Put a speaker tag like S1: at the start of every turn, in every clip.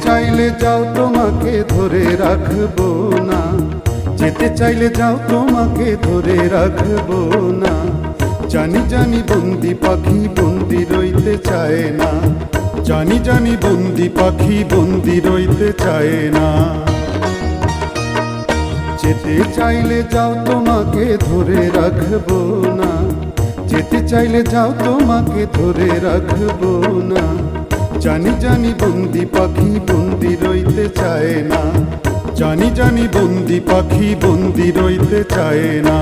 S1: চাইলে যাও তোমাকে ধরে রাখবো না, যেতে চাইলে যাও তোমাকে ধরে রাখবো না। জানি জানি বন্দি পাখি বন্দি রইতে চায় না, জানি জানি বন্দি পাখি বন্দি রইতে চায় না। যেতে চাইলে যাও তোমাকে ধরে রাখবো না, যেতে চাইলে যাও তোমাকে ধরে রাখবো না। জানি জানি বন্দি পাখি বন্দি রইতে চায় না, জানি জানি বন্দি পাখি বন্দি রইতে চায় না।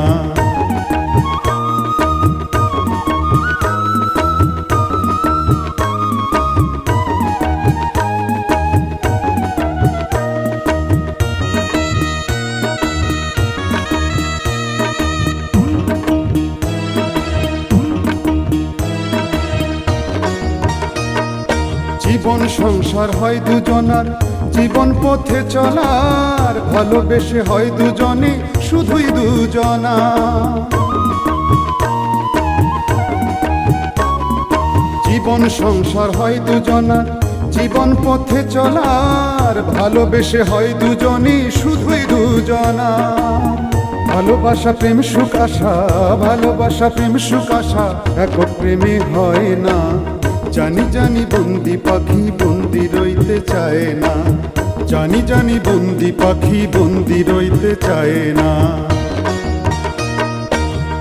S1: জীবন সংসার হয় দুজনার, জীবন পথে চলার, ভালোবেসে হয় দুজনে শুধুই দুজনা। জীবন সংসার হয় দুজনার, জীবন পথে চলার, ভালোবেসে হয় দুজনে শুধুই দুজনা। ভালোবাসা প্রেম সুখ আশা, ভালোবাসা প্রেম সুখ আশা একক প্রেমে হয় না। জানি জানি বন্দি পাখি বন্দি রইতে চায় না, জানি জানি বন্দি পাখি বন্দি রইতে চায় না।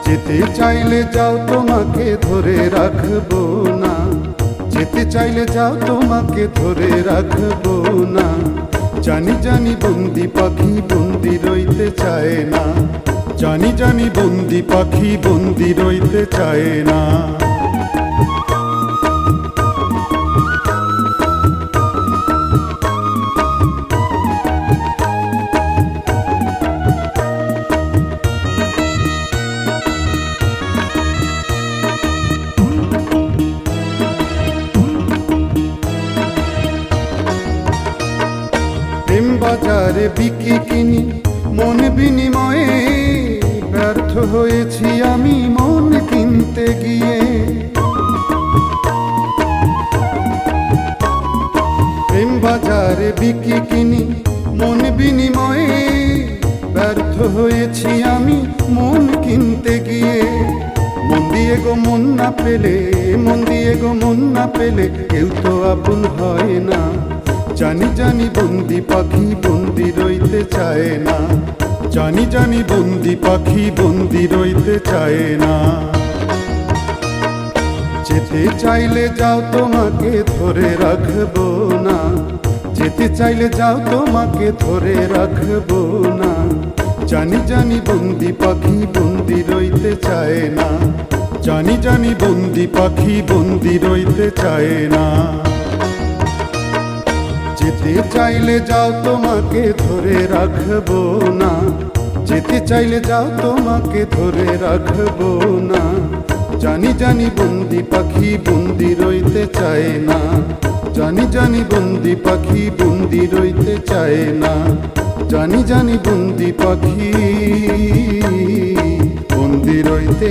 S1: যেতে চাইলে যাও তোমাকে ধরে রাখবো না, যেতে চাইলে যাও তোমাকে ধরে রাখবো না। জানি জানি বন্দি পাখি বন্দি রইতে চায় না, জানি জানি বন্দি পাখি বন্দি রইতে চায় না। প্রেম বাজারে বিকি কিনি মন বিনিময়ে, ব্যর্থ হয়েছি আমি মন কিনতে গিয়ে। প্রেম বাজারে বিকি কিনি মন বিনিময়ে, ব্যর্থ হয়েছি আমি মন কিনতে গিয়ে। মন দিয়ে গো মন না পেলে, মন দিয়ে গো মন না পেলে কেউ তো আপন হয় না। জানি জানি বন্দি পাখি বন্দি রইতে চায় না, জানি জানি বন্দি পাখি বন্দি রইতে চায় না। যেতে চাইলে যাও তোমাকে ধরে রাখবো না, যেতে চাইলে যাও তোমাকে ধরে রাখবো না। জানি জানি বন্দি পাখি বন্দি রইতে চায় না, জানি জানি বন্দি পাখি বন্দি রইতে চায় না। যেতে চাইলে যাও তোমাকে ধরে রাখবো না, যেতে চাইলে যাও তোমাকে ধরে রাখবো না। জানি জানি বন্দি পাখি বন্দি রইতে চায় না, জানি জানি বন্দি পাখি বন্দি রইতে চায় না। জানি জানি বন্দি পাখি বন্দি রইতে